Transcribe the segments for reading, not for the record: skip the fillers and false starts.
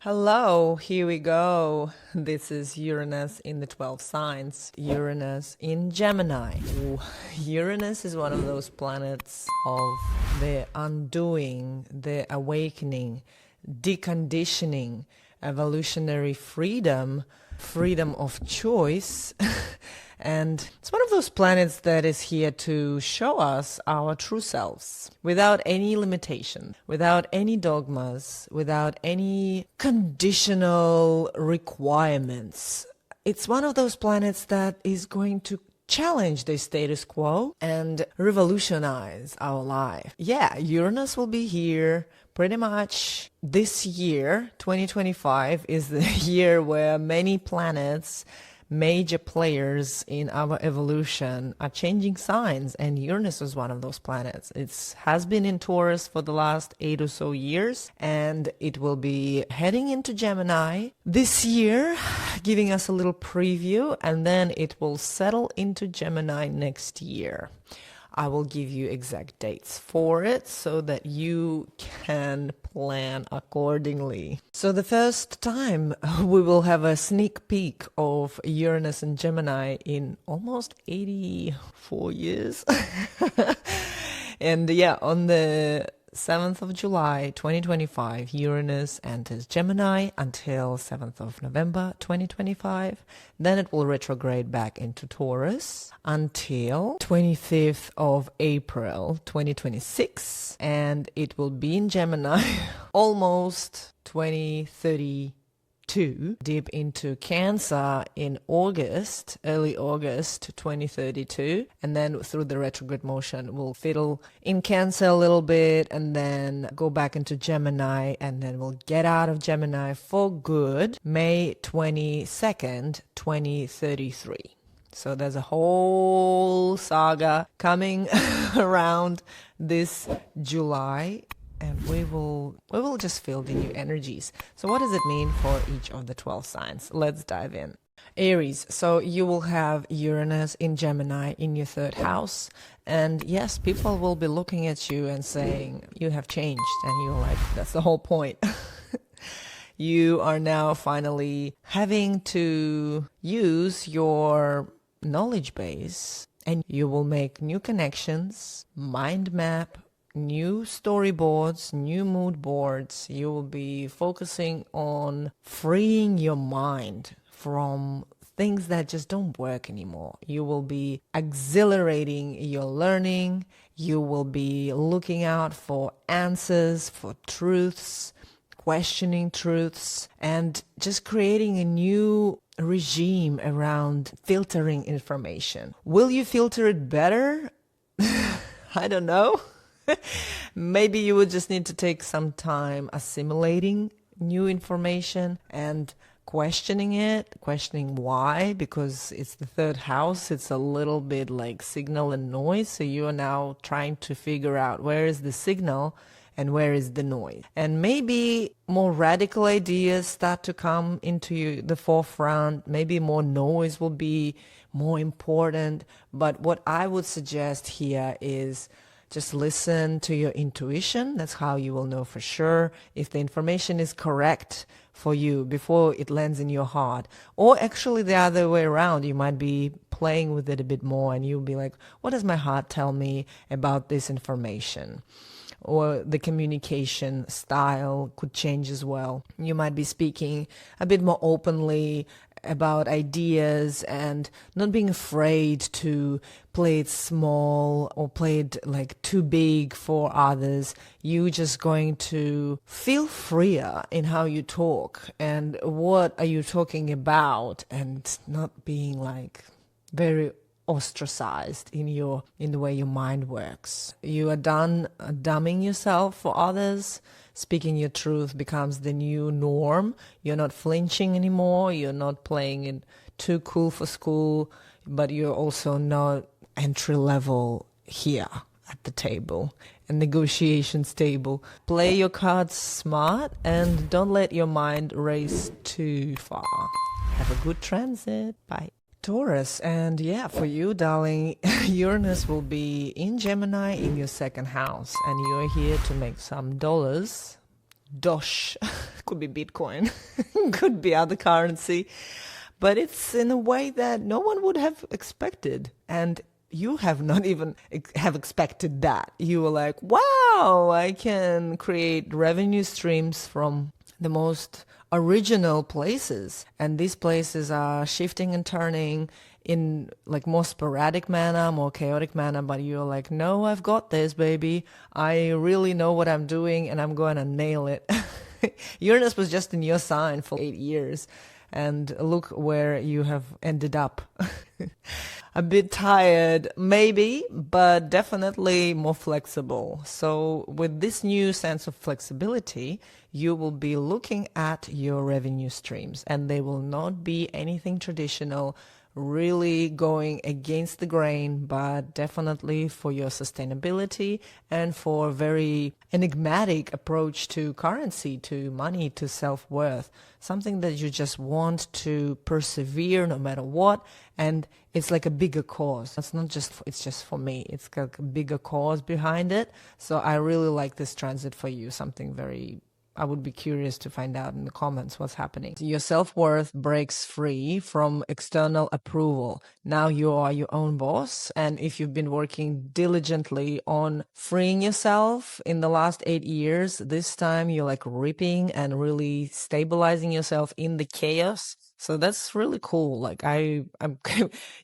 Hello, here we go. This is Uranus in the 12 signs. Uranus in Gemini. Ooh, Uranus is one of those planets of the undoing, the awakening, deconditioning, evolutionary freedom, freedom of choice. And it's one of those planets that is here to show us our true selves without any limitation, without any dogmas, without any conditional requirements. It's one of those planets that is going to challenge the status quo and revolutionize our life. Yeah, Uranus will be here pretty much this year. 2025 is the year where many planets, major players in our evolution, are changing signs, and Uranus is one of those planets. It has been in Taurus for the last 8 or so years, and it will be heading into Gemini this year, giving us a little preview, and then it will settle into Gemini next year. I will give you exact dates for it so that you can plan accordingly. So the first time we will have a sneak peek of Uranus and Gemini in almost 84 years. And yeah, on the 7th of July 2025, Uranus enters Gemini until 7th of November 2025. Then it will retrograde back into Taurus until 25th of April 2026. And it will be in Gemini almost 2032, deep into Cancer in August, early August 2032. And then through the retrograde motion, we'll fiddle in Cancer a little bit and then go back into Gemini, and then we'll get out of Gemini for good May 22nd, 2033. So there's a whole saga coming around this July, and we will just feel the new energies. So what does it mean for each of the 12 signs? Let's dive in. Aries, so you will have Uranus in Gemini in your third house. And yes, people will be looking at you and saying, you have changed. And you're like, that's the whole point. You are now finally having to use your knowledge base, and you will make new connections, mind map, new storyboards, new mood boards. You will be focusing on freeing your mind from things that just don't work anymore. You will be accelerating your learning. You will be looking out for answers, for truths, questioning truths, and just creating a new regime around filtering information. Will you filter it better? I don't know. Maybe you would just need to take some time assimilating new information and questioning it, questioning why, because it's the third house. It's a little bit like signal and noise. So you are now trying to figure out where is the signal and where is the noise. And maybe more radical ideas start to come into the forefront. Maybe more noise will be more important. But what I would suggest here is just listen to your intuition. That's how you will know for sure if the information is correct for you before it lands in your heart. Or actually the other way around, you might be playing with it a bit more and you'll be like, what does my heart tell me about this information? Or the communication style could change as well. You might be speaking a bit more openly about ideas and not being afraid to play it small or play it like too big for others. You just going to feel freer in how you talk and what are you talking about, and not being like very ostracized in the way your mind works. You are done dumbing yourself for others. Speaking your truth becomes the new norm. You're not flinching anymore. You're not playing it too cool for school, but you're also not entry level here at the table and negotiations table. Play your cards smart and don't let your mind race too far. Have a good transit. Bye. Taurus, and yeah, for you, darling, Uranus will be in Gemini in your second house, and you're here to make some dollars, Dosh, could be Bitcoin, could be other currency, but it's in a way that no one would have expected. And you have not even have expected that. You were like, wow, I can create revenue streams from the most original places. And these places are shifting and turning in like more sporadic manner, more chaotic manner, but you're like, no, I've got this, baby. I really know what I'm doing and I'm going to nail it. Uranus was just in your sign for 8 years. And look where you have ended up. A bit tired, maybe, but definitely more flexible. So with this new sense of flexibility, you will be looking at your revenue streams, and they will not be anything traditional, really going against the grain, but definitely for your sustainability and for a very enigmatic approach to currency, to money, to self-worth, something that you just want to persevere no matter what. And it's like a bigger cause. It's just for me. It's got a bigger cause behind it. So I really like this transit for you, something very, I would be curious to find out in the comments what's happening. Your self-worth breaks free from external approval. Now you are your own boss. And if you've been working diligently on freeing yourself in the last 8 years, this time you're like ripping and really stabilizing yourself in the chaos. So that's really cool. Like I'm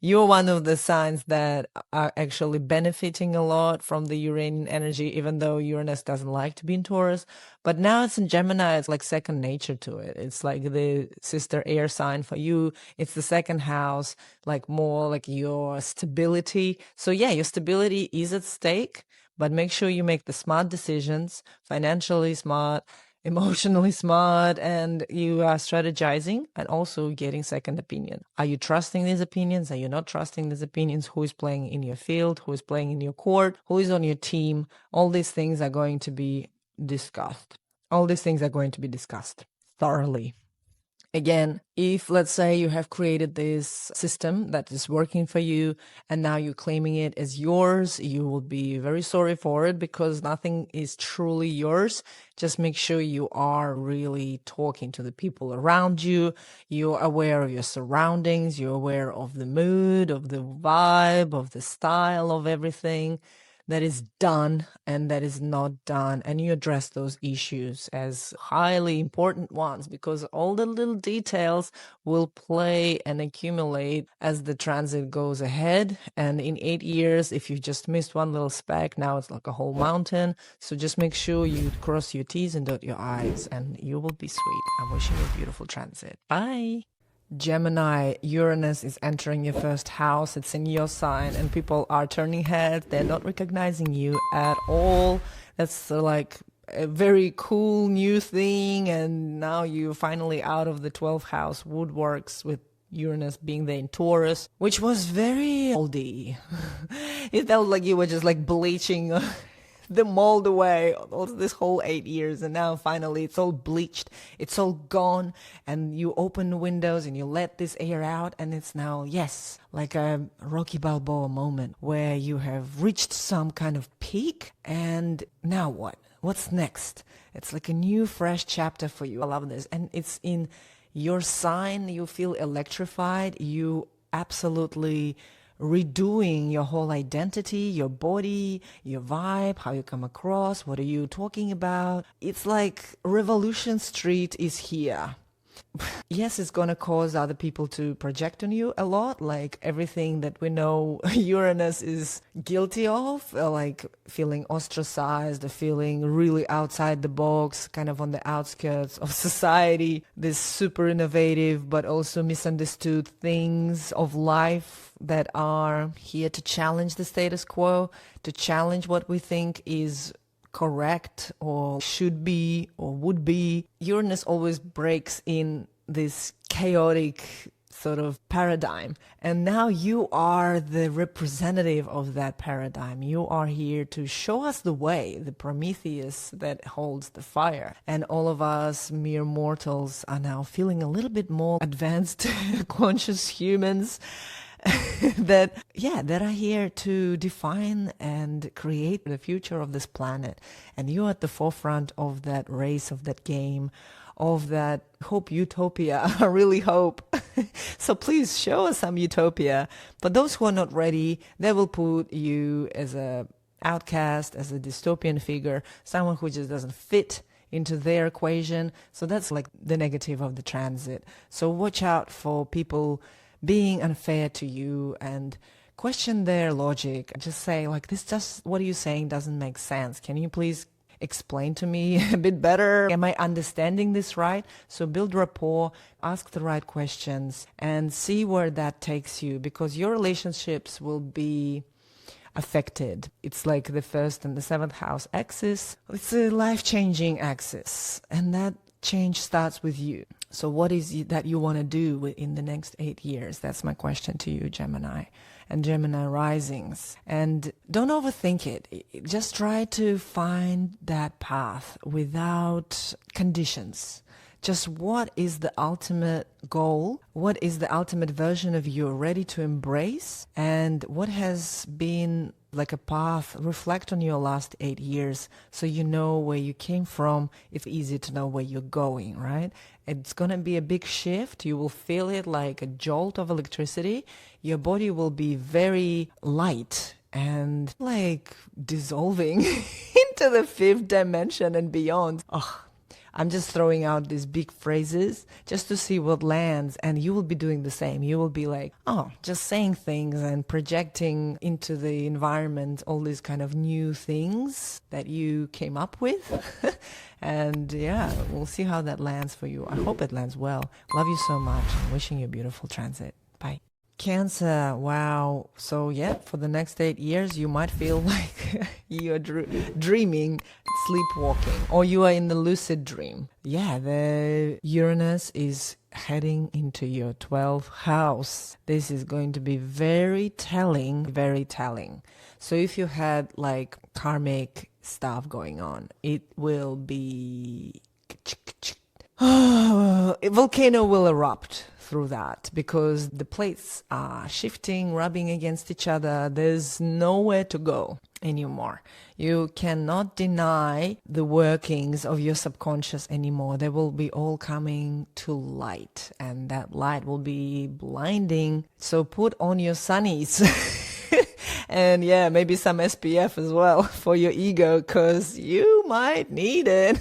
you're one of the signs that are actually benefiting a lot from the Uranian energy, even though Uranus doesn't like to be in Taurus. But now it's in Gemini, it's like second nature to it. It's like the sister air sign for you. It's the second house, like more like your stability. So yeah, your stability is at stake, but make sure you make the smart decisions, financially smart, emotionally smart, and you are strategizing and also getting second opinion. Are you trusting these opinions? Are you not trusting these opinions? Who is playing in your field? Who is playing in your court? Who is on your team? All these things are going to be discussed. All these things are going to be discussed thoroughly. Again, if let's say you have created this system that is working for you and now you're claiming it as yours, you will be very sorry for it because nothing is truly yours. Just make sure you are really talking to the people around you. You're aware of your surroundings. You're aware of the mood, of the vibe, of the style of everything that is done and that is not done, and you address those issues as highly important ones because all the little details will play and accumulate as the transit goes ahead. And in 8 years, if you just missed one little speck, now it's like a whole mountain. So just make sure you cross your T's and dot your I's and you will be sweet. I'm wishing you a beautiful transit. Bye. Gemini, Uranus is entering your first house. It's in your sign and people are turning heads. They're not recognizing you at all. That's like a very cool new thing. And now you're finally out of the 12th house woodworks with Uranus being there in Taurus, which was very moldy. It felt like you were just like bleaching the mold away all this whole 8 years, and now finally it's all bleached, it's all gone, and you open the windows and you let this air out, and it's now, yes, like a Rocky Balboa moment where you have reached some kind of peak, and now what? What's next? It's like a new fresh chapter for you. I love this. And it's in your sign. You feel electrified. You absolutely redoing your whole identity, your body, your vibe, how you come across, what are you talking about. It's like Revolution Street is here. Yes, it's going to cause other people to project on you a lot, like everything that we know Uranus is guilty of, like feeling ostracized, feeling really outside the box, kind of on the outskirts of society, this super innovative but also misunderstood things of life that are here to challenge the status quo, to challenge what we think is correct or should be or would be. Uranus always breaks in this chaotic sort of paradigm, and now you are the representative of that paradigm. You are here to show us the way, the Prometheus that holds the fire, and all of us mere mortals are now feeling a little bit more advanced conscious humans. that are here to define and create the future of this planet. And you're at the forefront of that race, of that game, of that hope utopia. I really hope. So please show us some utopia. For those who are not ready, they will put you as a outcast, as a dystopian figure, someone who just doesn't fit into their equation. So that's like the negative of the transit. So watch out for people being unfair to you and question their logic. Just say like, this just, what are you saying doesn't make sense. Can you please explain to me a bit better? Am I understanding this right? So build rapport, ask the right questions, and see where that takes you, because your relationships will be affected. It's like the first and the seventh house axis. It's a life-changing axis, and that change starts with you. So what is it that you want to do in the next 8 years? That's my question to you, Gemini and Gemini risings. And don't overthink it. Just try to find that path without conditions. Just what is the ultimate goal? What is the ultimate version of you ready to embrace? And what has been like a path? Reflect on your last 8 years so you know where you came from. It's easy to know where you're going, right? It's going to be a big shift. You will feel it like a jolt of electricity. Your body will be very light and like dissolving into the fifth dimension and beyond. Oh, I'm just throwing out these big phrases just to see what lands, and you will be doing the same. You will be like, oh, just saying things and projecting into the environment all these kind of new things that you came up with. And yeah, we'll see how that lands for you. I hope it lands well. Love you so much. I'm wishing you a beautiful transit. Bye. Cancer, wow. So yeah, for the next 8 years, you might feel like you're dreaming, sleepwalking, or you are in the lucid dream. Yeah, the Uranus is heading into your 12th house. This is going to be very telling, very telling. So if you had like karmic stuff going on, it will be... a volcano will erupt through that, because the plates are shifting, rubbing against each other. There's nowhere to go anymore. You cannot deny the workings of your subconscious anymore. They will be all coming to light, and that light will be blinding. So put on your sunnies. And yeah, maybe some SPF as well for your ego, because you might need it.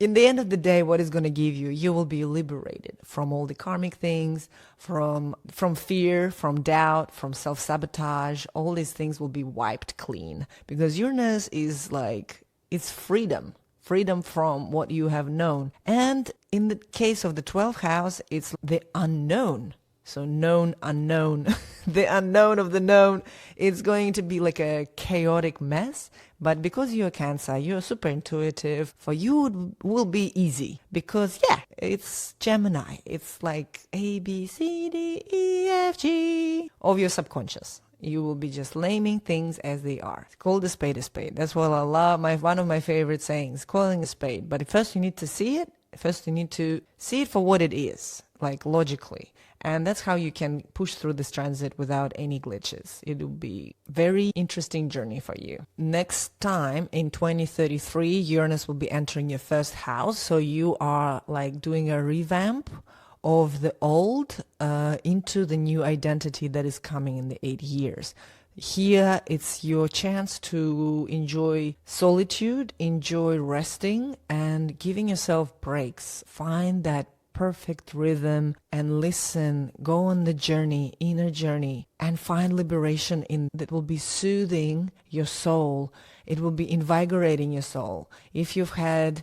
In the end of the day, what is going to give you? You will be liberated from all the karmic things, from fear, from doubt, from self-sabotage. All these things will be wiped clean, because Uranus is like, it's freedom. Freedom from what you have known. And in the case of the 12th house, it's the unknown. So known, unknown, the unknown of the known. It's going to be like a chaotic mess. But because you're Cancer, you're super intuitive. For you, it will be easy. Because, yeah, it's Gemini. It's like A, B, C, D, E, F, G of your subconscious. You will be just naming things as they are. Call the spade a spade. That's what I love. One of my favorite sayings, calling a spade. But first you need to see it. First you need to see it for what it is, like logically. And that's how you can push through this transit without any glitches. It will be very interesting journey for you. Next time in 2033, Uranus will be entering your first house. So you are like doing a revamp of the old into the new identity that is coming in the 8 years. Here, it's your chance to enjoy solitude, enjoy resting, and giving yourself breaks. Find that perfect rhythm and listen, go on the journey, inner journey, and find liberation in that will be soothing your soul. It will be invigorating your soul. If you've had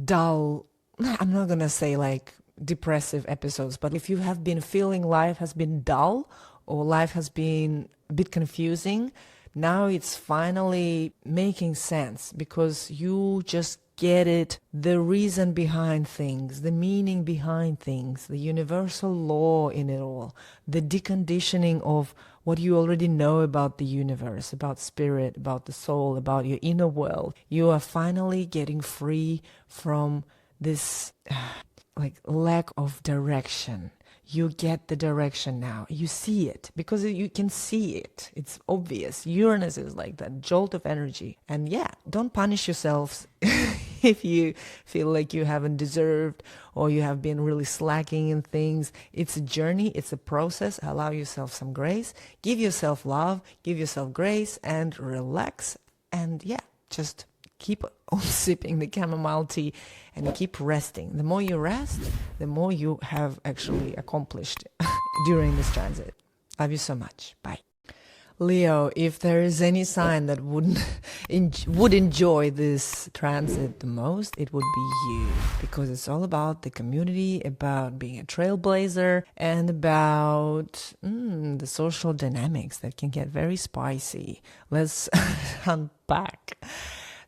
dull, I'm not going to say like depressive episodes, but if you have been feeling life has been dull or life has been a bit confusing, now it's finally making sense, because you just get it, the reason behind things, the meaning behind things, the universal law in it all, the deconditioning of what you already know about the universe, about spirit, about the soul, about your inner world. You are finally getting free from this like lack of direction. You get the direction now. You see it because you can see it. It's obvious. Uranus is like that jolt of energy. And yeah, don't punish yourselves if you feel like you haven't deserved or you have been really slacking in things. It's a journey. It's a process. Allow yourself some grace. Give yourself love. Give yourself grace and relax. And yeah, just keep on sipping the chamomile tea and keep resting. The more you rest, the more you have actually accomplished during this transit. Love you so much. Bye. Leo, if there is any sign that would enjoy this transit the most, it would be you, because it's all about the community, about being a trailblazer, and about the social dynamics that can get very spicy. Let's unpack.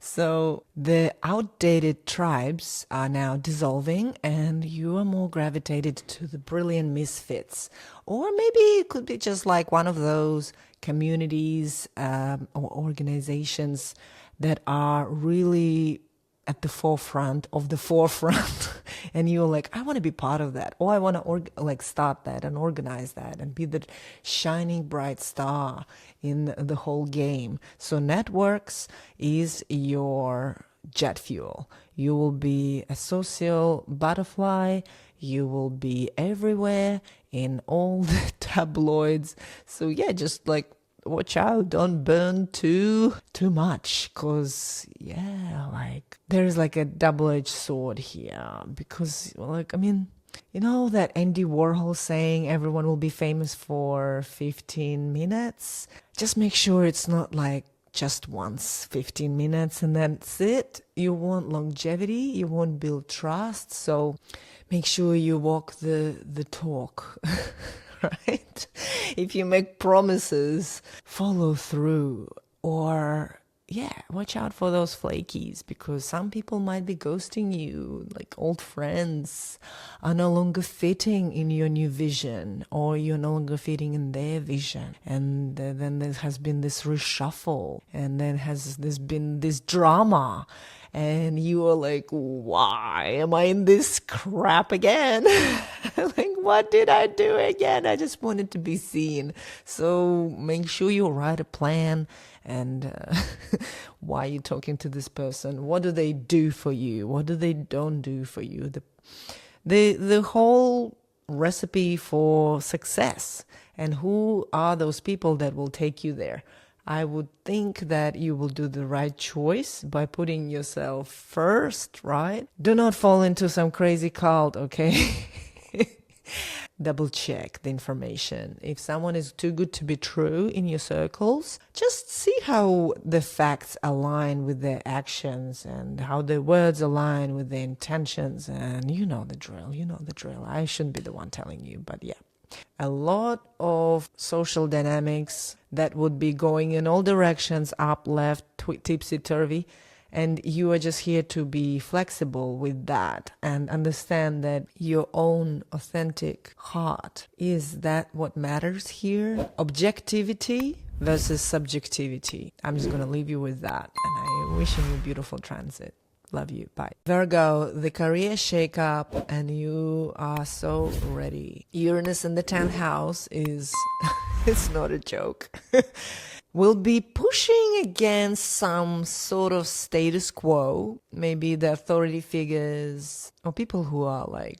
So the outdated tribes are now dissolving and you are more gravitated to the brilliant misfits. Or maybe it could be just like one of those communities or organizations that are really at the forefront of the forefront. And you're like, I want to be part of that. Or I want to start that and organize that and be the shining bright star in the whole game. So networks is your jet fuel. You will be a social butterfly. You will be everywhere in all the tabloids. So yeah, just like watch out, don't burn too much, because yeah, like there's like a double-edged sword here, because like, I mean, you know that Andy Warhol saying everyone will be famous for 15 minutes? Just make sure it's not like just once 15 minutes and that's it. You want longevity, you want build trust, so make sure you walk the talk. Right? If you make promises, follow through. Or yeah, watch out for those flakies, because some people might be ghosting you, like old friends are no longer fitting in your new vision, or you're no longer fitting in their vision. And then there has been this reshuffle, and then there's been this drama. And you are like, why am I in this crap again? Like, what did I do again? I just wanted to be seen. So make sure you write a plan. And why are you talking to this person? What do they do for you? What do they don't do for you? The whole recipe for success. And who are those people that will take you there? I would think that you will do the right choice by putting yourself first, right? Do not fall into some crazy cult, okay? Double check the information. If someone is too good to be true in your circles, just see how the facts align with their actions and how the words align with their intentions. And you know the drill, I shouldn't be the one telling you, but yeah. A lot of social dynamics that would be going in all directions, up, left, tipsy-turvy, and you are just here to be flexible with that and understand that your own authentic heart is that what matters here. Objectivity versus subjectivity. I'm just going to leave you with that, and I'm wishing you a beautiful transit. Love you. Bye. Virgo, the career shake-up, and you are so ready. Uranus in the 10th house is it's not a joke. Will be pushing against some sort of status quo. Maybe the authority figures or people who are like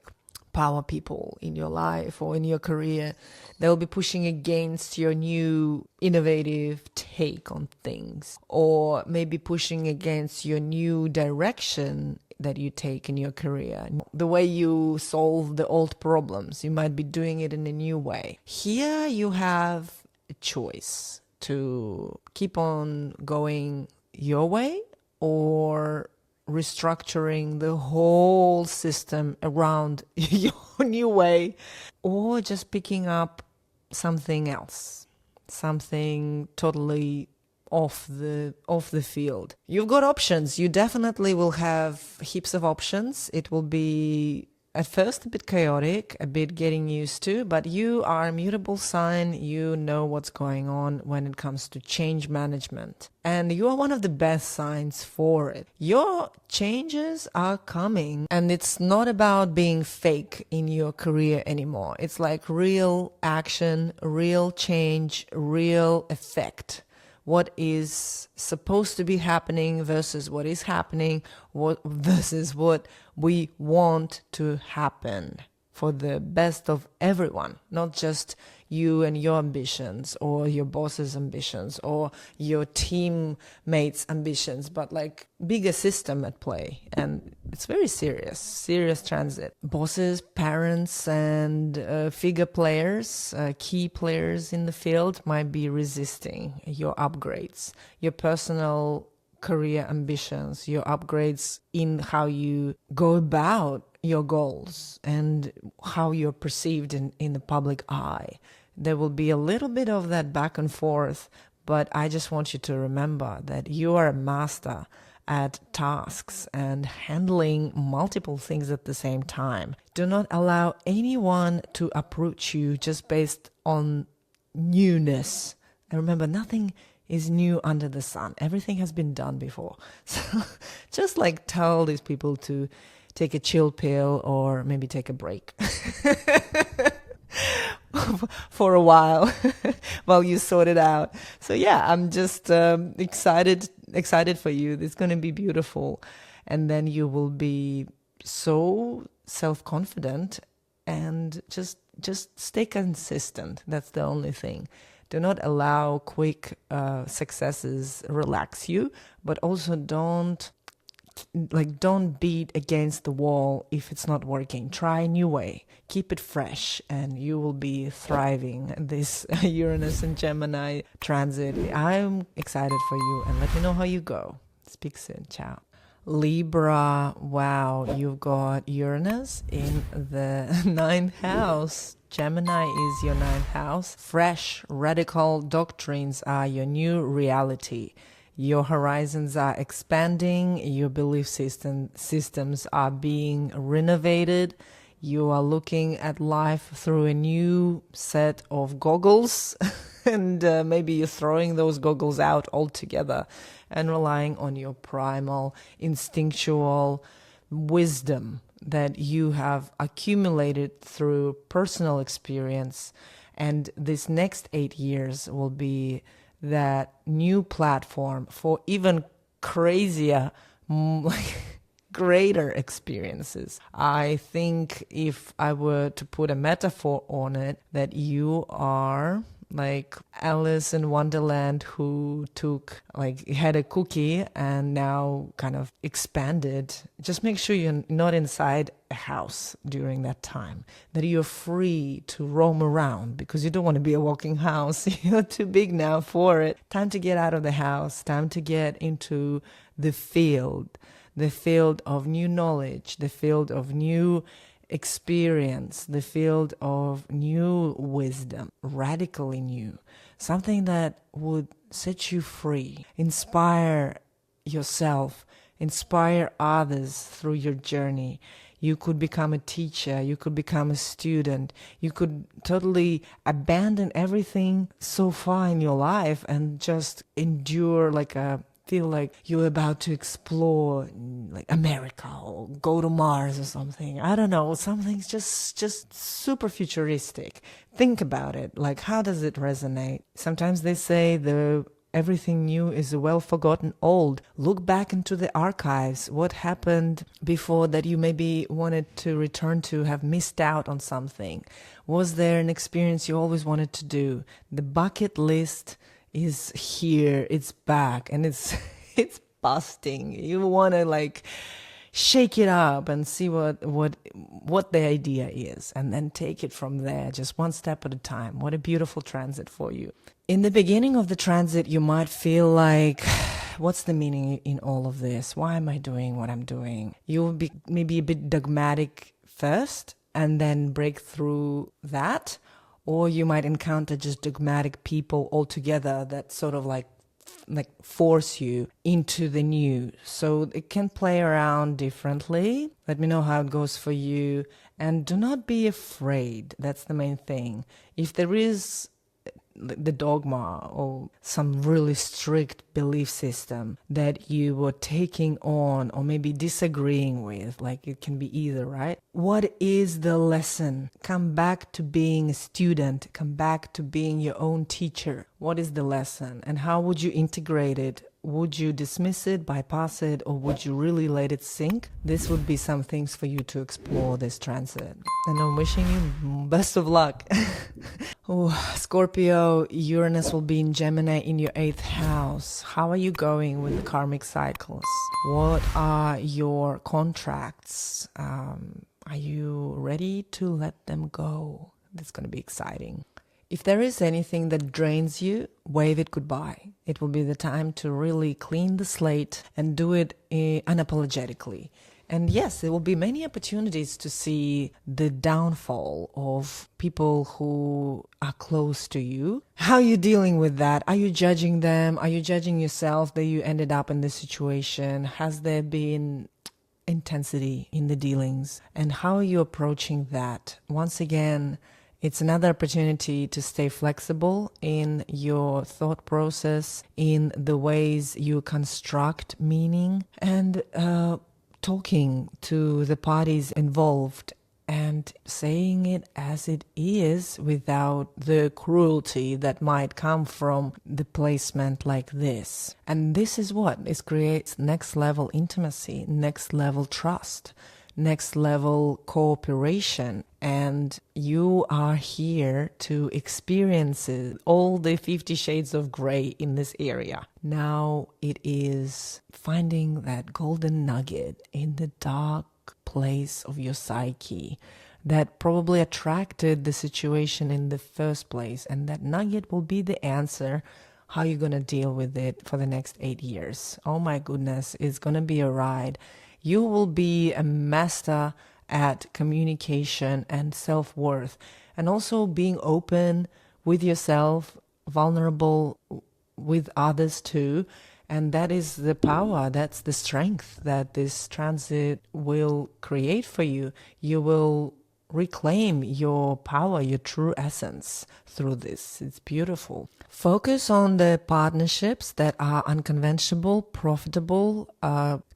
power people in your life or in your career. They'll be pushing against your new innovative take on things, or maybe pushing against your new direction that you take in your career. The way you solve the old problems, you might be doing it in a new way. Here you have a choice to keep on going your way or restructuring the whole system around your new way, or just picking up something else, something totally off the field. You've got options. You definitely will have heaps of options. It will be at first a bit chaotic, a bit getting used to, but you are a mutable sign. You know what's going on when it comes to change management. And you are one of the best signs for it. Your changes are coming, and it's not about being fake in your career anymore. It's like real action, real change, real effect. What is supposed to be happening versus what is happening, versus what we want to happen for the best of everyone, not just you and your ambitions or your boss's ambitions or your teammates' ambitions, but like bigger system at play. And it's very serious transit. Bosses, parents, and figure players, key players in the field might be resisting your upgrades, your personal career ambitions, your upgrades in how you go about your goals and how you're perceived in the public eye. There will be a little bit of that back and forth, but I just want you to remember that you are a master at tasks and handling multiple things at the same time. Do not allow anyone to approach you just based on newness. And remember, nothing is new under the sun. Everything has been done before. So just like tell these people to take a chill pill or maybe take a break for a while while you sort it out. So yeah, I'm just excited for you. It's going to be beautiful. And then you will be so self-confident and just stay consistent. That's the only thing. Do not allow quick successes relax you, but also don't beat against the wall if it's not working. Try a new way. Keep it fresh and you will be thriving this Uranus and Gemini transit. I'm excited for you and let me know how you go. Speak soon. Ciao. Libra, wow, you've got Uranus in the ninth house. Gemini is your ninth house. Fresh, radical doctrines are your new reality. Your horizons are expanding. Your belief systems are being renovated. You are looking at life through a new set of goggles. And maybe you're throwing those goggles out altogether and relying on your primal, instinctual wisdom that you have accumulated through personal experience. And this next 8 years will be that new platform for even crazier, greater experiences. I think if I were to put a metaphor on it, that you are like Alice in Wonderland who had a cookie and now kind of expanded. Just make sure you're not inside a house during that time, that you're free to roam around because you don't want to be a walking house. You're too big now for it. Time to get out of the house, time to get into the field of new knowledge, the field of new experience, the field of new wisdom, radically new, something that would set you free, inspire yourself, inspire others through your journey. You could become a teacher, you could become a student, you could totally abandon everything so far in your life and just endure feel like you're about to explore like America or go to Mars or something. I don't know, something's just super futuristic. Think about it. Like, how does it resonate? Sometimes they say everything new is a well-forgotten old. Look back into the archives. What happened before that you maybe wanted to return to, have missed out on something? Was there an experience you always wanted to do? The bucket list is here, it's back, and it's busting. You want to shake it up and see what the idea is, and then take it from there, just one step at a time. What a beautiful transit for you. In the beginning of the transit, you might feel like, what's the meaning in all of this? Why am I doing what I'm doing? You will be maybe a bit dogmatic first and then break through that. Or you might encounter just dogmatic people altogether that sort of like force you into the new. So it can play around differently. Let me know how it goes for you. And do not be afraid. That's the main thing. If there is the dogma or some really strict belief system that you were taking on or maybe disagreeing with, like it can be either, right? What is the lesson? Come back to being a student, come back to being your own teacher. What is the lesson and how would you integrate it? Would you dismiss it, bypass it, or would you really let it sink? This would be some things for you to explore this transit. And I'm wishing you best of luck. Oh, Scorpio, Uranus will be in Gemini in your 8th house. How are you going with the karmic cycles? What are your contracts? Are you ready to let them go? That's going to be exciting. If there is anything that drains you, wave it goodbye. It will be the time to really clean the slate and do it unapologetically. And yes, there will be many opportunities to see the downfall of people who are close to you. How are you dealing with that? Are you judging them? Are you judging yourself that you ended up in this situation? Has there been intensity in the dealings? And how are you approaching that? Once again, it's another opportunity to stay flexible in your thought process, in the ways you construct meaning, and talking to the parties involved and saying it as it is without the cruelty that might come from the placement like this. And this is what it creates next level intimacy, next level trust, next level cooperation. And you are here to experience all the 50 shades of gray in this area. Now it is finding that golden nugget in the dark place of your psyche that probably attracted the situation in the first place. And that nugget will be the answer how you're going to deal with it for the next 8 years. Oh my goodness, it's going to be a ride. You will be a master at communication and self-worth, and also being open with yourself, vulnerable with others too. And that is the power, that's the strength that this transit will create for you. You will reclaim your power, your true essence through this. It's beautiful. Focus on the partnerships that are unconventional, profitable,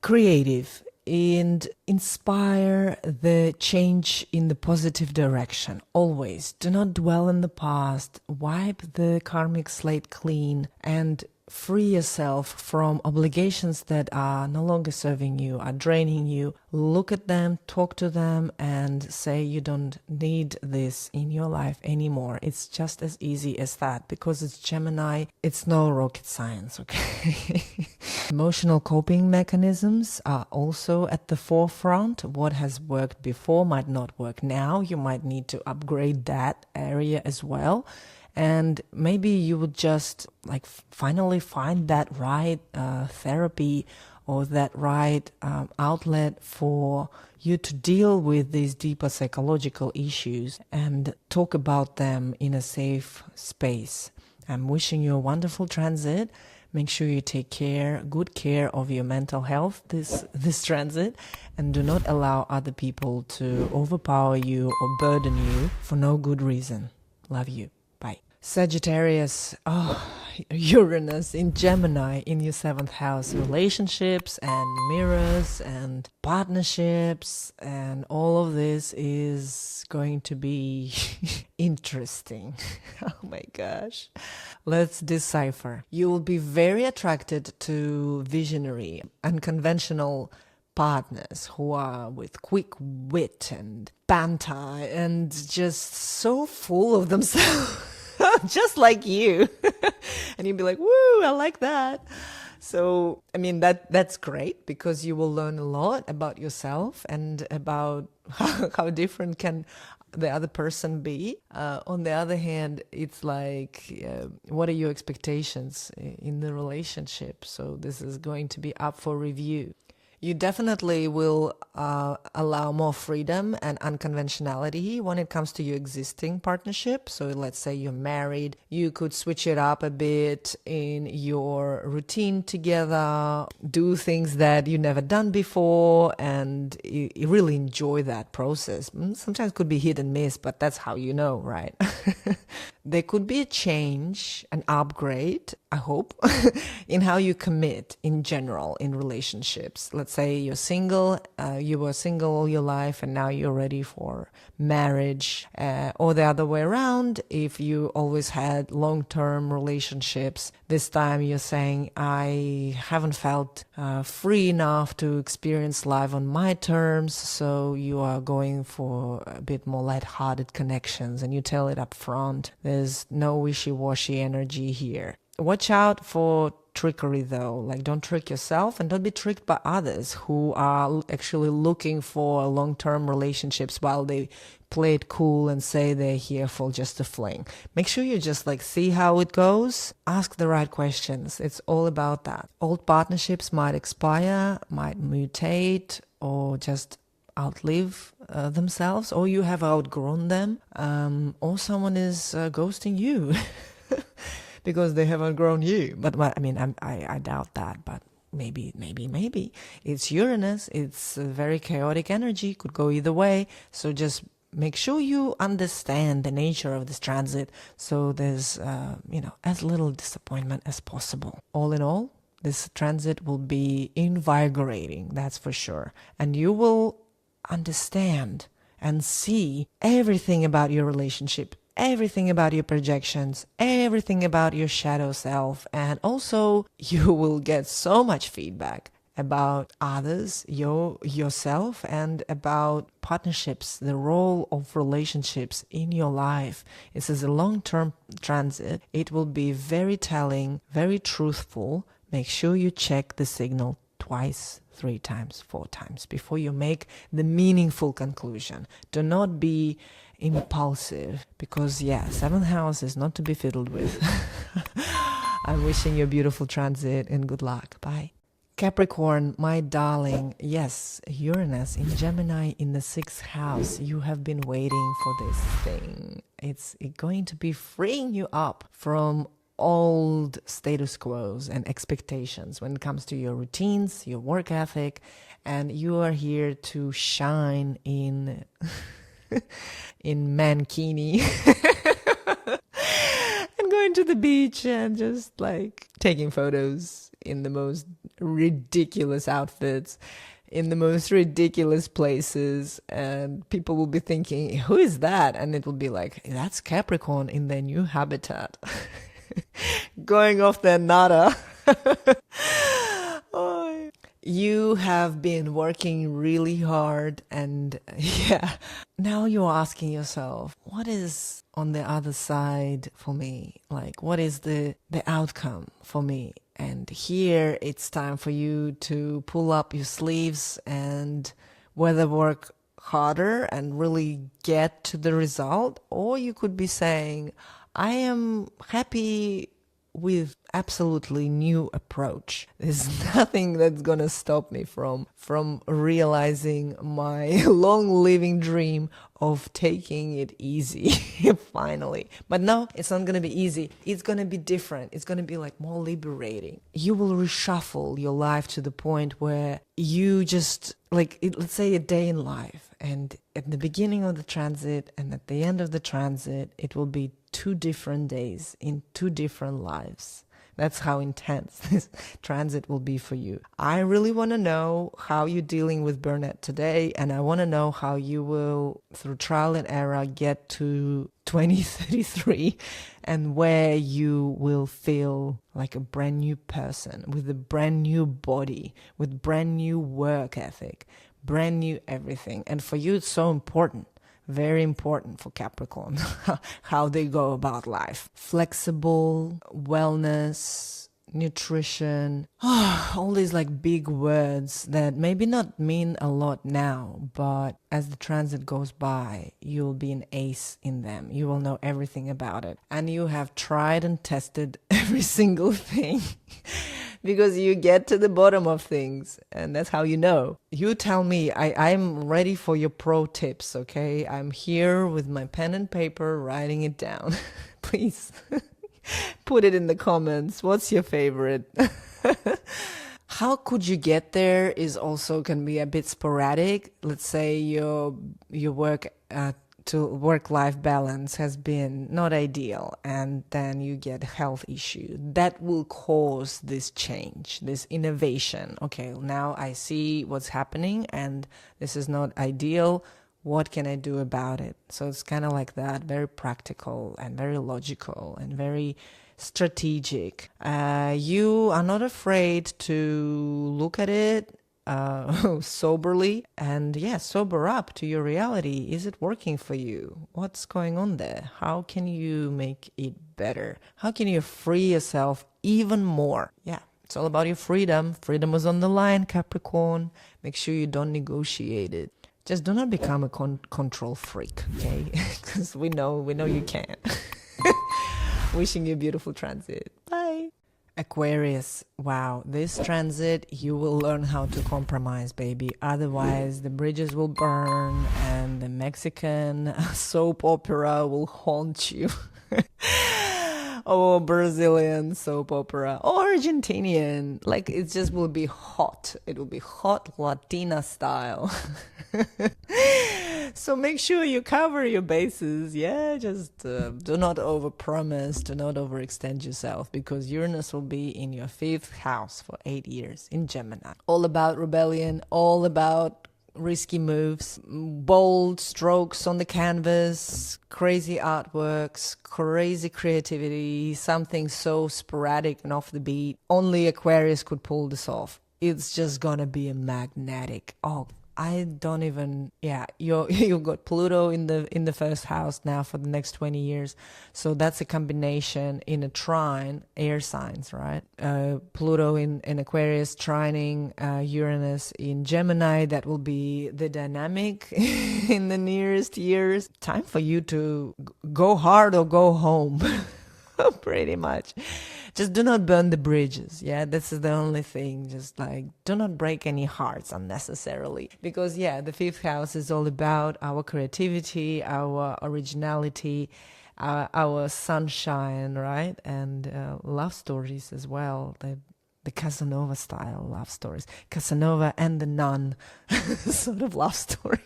creative, and inspire the change in the positive direction. Always do not dwell in the past. Wipe the karmic slate clean and free yourself from obligations that are no longer serving you, are draining you. Look at them, talk to them, and say you don't need this in your life anymore. It's just as easy as that. Because it's Gemini, it's no rocket science, okay? Emotional coping mechanisms are also at the forefront. What has worked before might not work now. You might need to upgrade that area as well. And maybe you would just like finally find that right therapy or that right outlet for you to deal with these deeper psychological issues and talk about them in a safe space. I'm wishing you a wonderful transit. Make sure you take good care of your mental health this transit, and do not allow other people to overpower you or burden you for no good reason. Love you. Bye. Sagittarius, Uranus in Gemini in your 7th house. Relationships and mirrors and partnerships and all of this is going to be interesting. Oh my gosh. Let's decipher. You will be very attracted to visionary, unconventional partners who are with quick wit and banter and just so full of themselves. Just like you. And you'd be like, woo, I like that. So, I mean, that's great because you will learn a lot about yourself and about how different can the other person be. On the other hand, it's like, what are your expectations in the relationship? So this is going to be up for review. You definitely will allow more freedom and unconventionality when it comes to your existing partnership. So let's say you're married, you could switch it up a bit in your routine together, do things that you never done before, and you really enjoy that process. Sometimes it could be hit and miss, but that's how you know, right? There could be a change, an upgrade, I hope, in how you commit in general in relationships. Let's say you're single, you were single all your life and now you're ready for marriage, or the other way around. If you always had long-term relationships, this time you're saying, I haven't felt free enough to experience life on my terms, so you are going for a bit more lighthearted connections and you tell it up front. There's no wishy-washy energy here. Watch out for trickery though. Like, don't trick yourself and don't be tricked by others who are actually looking for long-term relationships while they play it cool and say they're here for just a fling. Make sure you just see how it goes. Ask the right questions. It's all about that. Old partnerships might expire, might mutate, or just outlive themselves, or you have outgrown them, or someone is ghosting you because they have outgrown you. But I mean, I doubt that, but maybe. It's Uranus. It's a very chaotic energy. Could go either way. So just make sure you understand the nature of this transit, so there's as little disappointment as possible. All in all, this transit will be invigorating, that's for sure, and you will understand and see everything about your relationship, everything about your projections, everything about your shadow self, and also you will get so much feedback about others, yourself, and about partnerships, the role of relationships in your life. This is a long-term transit. It will be very telling, very truthful. Make sure you check the signal twice, 3 times, 4 times before you make the meaningful conclusion. Do not be impulsive, because 7th house is not to be fiddled with. I'm wishing you a beautiful transit and good luck. Bye. Capricorn, my darling, yes, Uranus in Gemini in the 6th house. You have been waiting for this thing. It's going to be freeing you up from old status quos and expectations when it comes to your routines, your work ethic, and you are here to shine in mankini and going to the beach and just taking photos in the most ridiculous outfits, in the most ridiculous places, and people will be thinking, who is that? And it will be like, that's Capricorn in their new habitat. Going off their nada. You have been working really hard, and now you're asking yourself, what is on the other side for me? What is the outcome for me? And here it's time for you to pull up your sleeves and whether work harder and really get to the result, or you could be saying, I am happy with absolutely new approach. There's nothing that's gonna stop me from realizing my long living dream of taking it easy finally. But no, it's not gonna be easy. It's gonna be different. It's gonna be more liberating. You will reshuffle your life to the point where you just let's say a day in life, and at the beginning of the transit and at the end of the transit, it will be 2 different days in 2 different lives. That's how intense this transit will be for you. I really want to know how you're dealing with burnout today, and I want to know how you will, through trial and error, get to 2033 and where you will feel like a brand new person with a brand new body, with brand new work ethic, brand new everything. And for you, it's so important. Very important for Capricorn, how they go about life. Flexible, wellness, nutrition, all these big words that maybe not mean a lot now, but as the transit goes by, you'll be an ace in them. You will know everything about it. And you have tried and tested every single thing because you get to the bottom of things, and that's how you know. You tell me. I'm ready for your pro tips, okay? I'm here with my pen and paper writing it down. Please put it in the comments. What's your favorite? How could you get there is also can be a bit sporadic. Let's say your work to work-life balance has been not ideal, and then you get health issue. That will cause this change, this innovation. Okay, now I see what's happening and this is not ideal. What can I do about it? So it's kind of like that, very practical and very logical and very strategic. You are not afraid to look at it soberly and sober up to your reality. Is it working for you? What's going on there? How can you make it better? How can you free yourself even more? Yeah, it's all about your freedom. Freedom was on the line, Capricorn. Make sure you don't negotiate it. Just do not become a control freak, okay? Because we know you can't. Wishing you a beautiful transit. Bye. Aquarius. Wow, this transit, you will learn how to compromise, baby. Otherwise, the bridges will burn and the Mexican soap opera will haunt you. Or Brazilian soap opera. Or Argentinian. Like, it just will be hot. It will be hot Latina style. So make sure you cover your bases. Yeah, just do not overpromise, do not overextend yourself, because Uranus will be in your 5th house for 8 years in Gemini. All about rebellion, all about risky moves, bold strokes on the canvas, crazy artworks, crazy creativity, something so sporadic and off the beat. Only Aquarius could pull this off. It's just gonna be a magnetic. Oh, I don't even, you've got Pluto in the 1st house now for the next 20 years. So that's a combination in a trine, air signs, right? Pluto in Aquarius trining Uranus in Gemini. That will be the dynamic in the nearest years. Time for you to go hard or go home. Pretty much. Just do not burn the bridges. Yeah, this is the only thing. Just like, do not break any hearts unnecessarily. Because, the 5th house is all about our creativity, our originality, our sunshine, right? And love stories as well. The Casanova style love stories. Casanova and the nun sort of love story.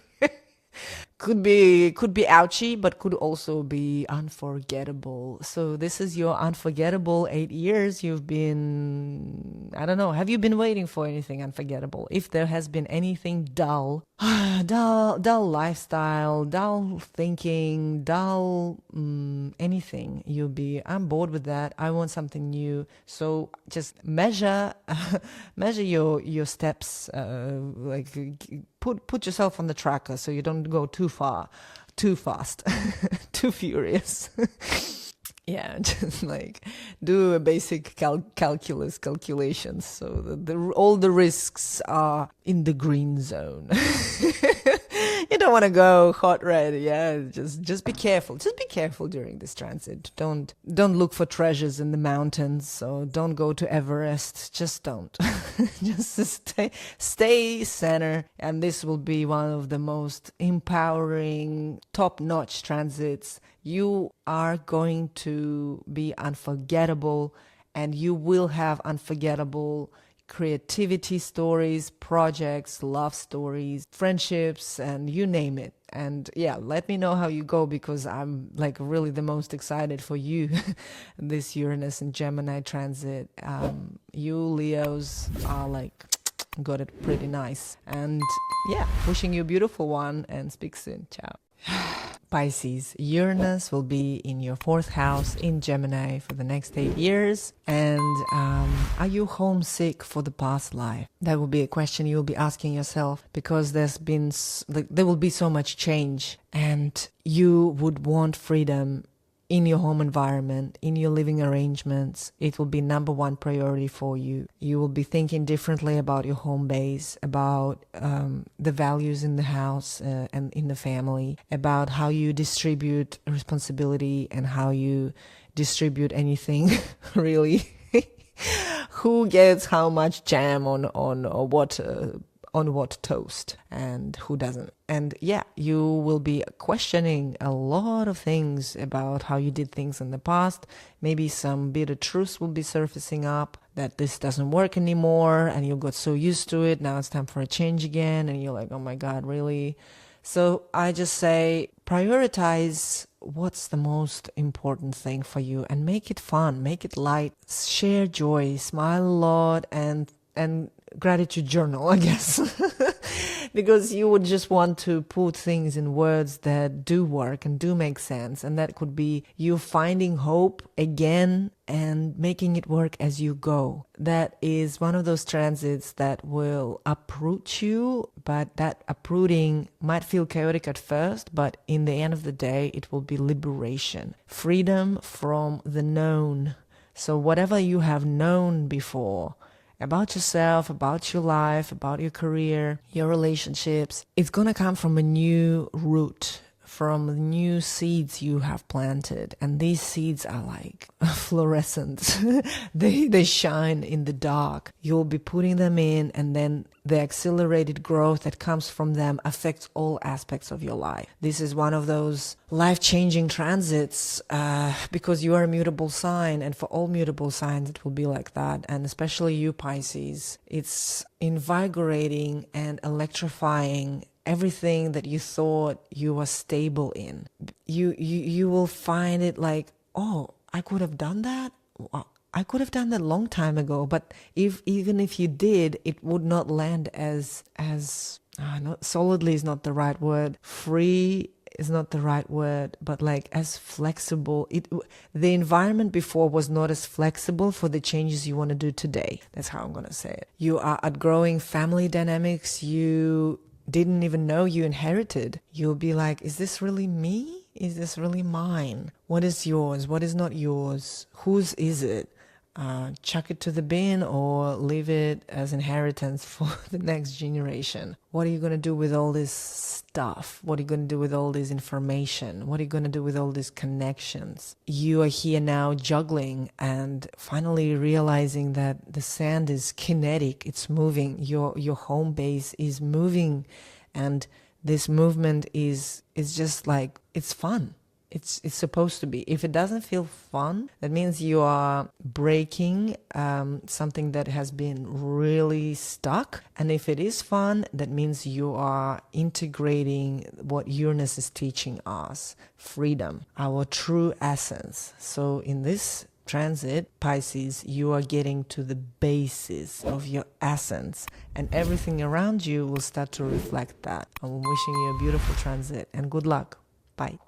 Could be ouchy, but could also be unforgettable. So this is your unforgettable 8 years. You've been, I don't know, have you been waiting for anything unforgettable? If there has been anything dull lifestyle, dull thinking, dull anything, you'll be, I'm bored with that. I want something new. So just measure your steps, put yourself on the tracker so you don't go too far, too fast, too furious. Just like do a basic calculations so that all the risks are in the green zone. You don't want to go hot red. Just be careful. Just be careful during this transit. Don't look for treasures in the mountains. So don't go to Everest. Just don't. Just stay center. And this will be one of the most empowering, top-notch transits. You are going to be unforgettable, and you will have unforgettable creativity stories, projects, love stories, friendships, and you name it. And let me know how you go, because I'm like really the most excited for you this Uranus and Gemini transit. You Leos are like got it pretty nice. And wishing you a beautiful one, and speak soon. Ciao. Pisces, Uranus will be in your 4th house in Gemini for the next 8 years. And are you homesick for the past life? That will be a question you'll be asking yourself, because there will be so much change, and you would want freedom in your home environment, in your living arrangements. It will be number one priority for you. You will be thinking differently about your home base, about the values in the house and in the family, about how you distribute responsibility and how you distribute anything, really. who gets how much jam on what toast and who doesn't. And yeah, you will be questioning a lot of things about how you did things in the past. Maybe some bitter truths will be surfacing up that this doesn't work anymore and you got so used to it. Now it's time for a change again. And you're like, oh my God, really? So I just say prioritize what's the most important thing for you and make it fun, make it light, share joy, smile a lot, and gratitude journal, I guess. Because you would just want to put things in words that do work and do make sense. And that could be you finding hope again and making it work as you go. That is one of those transits that will uproot you, but that uprooting might feel chaotic at first, but in the end of the day, it will be liberation, freedom from the known. So whatever you have known before, about yourself, about your life, about your career, your relationships, it's gonna come from a new root, from new seeds you have planted. And these seeds are like fluorescent. They shine in the dark. You'll be putting them in, and then the accelerated growth that comes from them affects all aspects of your life. This is one of those life-changing transits because you are a mutable sign, and for all mutable signs it will be like that. And especially you, Pisces, it's invigorating and electrifying everything that you thought you were stable in. You will find it like, oh, I could have done that. I could have done that a long time ago, but even if you did, it would not land as not solidly is not the right word. Free is not the right word, but like as flexible. The environment before was not as flexible for the changes you want to do today. That's how I'm going to say it. You are outgrowing family dynamics you didn't even know you inherited. You'll be like, is this really me? Is this really mine? What is yours? What is not yours? Whose is it? Chuck it to the bin or leave it as inheritance for the next generation. What are you going to do with all this stuff? What are you going to do with all this information? What are you going to do with all these connections? You are here now juggling and finally realizing that the sand is kinetic. It's moving. Your home base is moving, and this movement is just like, it's fun. It's supposed to be. If it doesn't feel fun, that means you are breaking something that has been really stuck. And if it is fun, that means you are integrating what Uranus is teaching us, freedom, our true essence. So in this transit, Pisces, you are getting to the basis of your essence, and everything around you will start to reflect that. I'm wishing you a beautiful transit and good luck. Bye.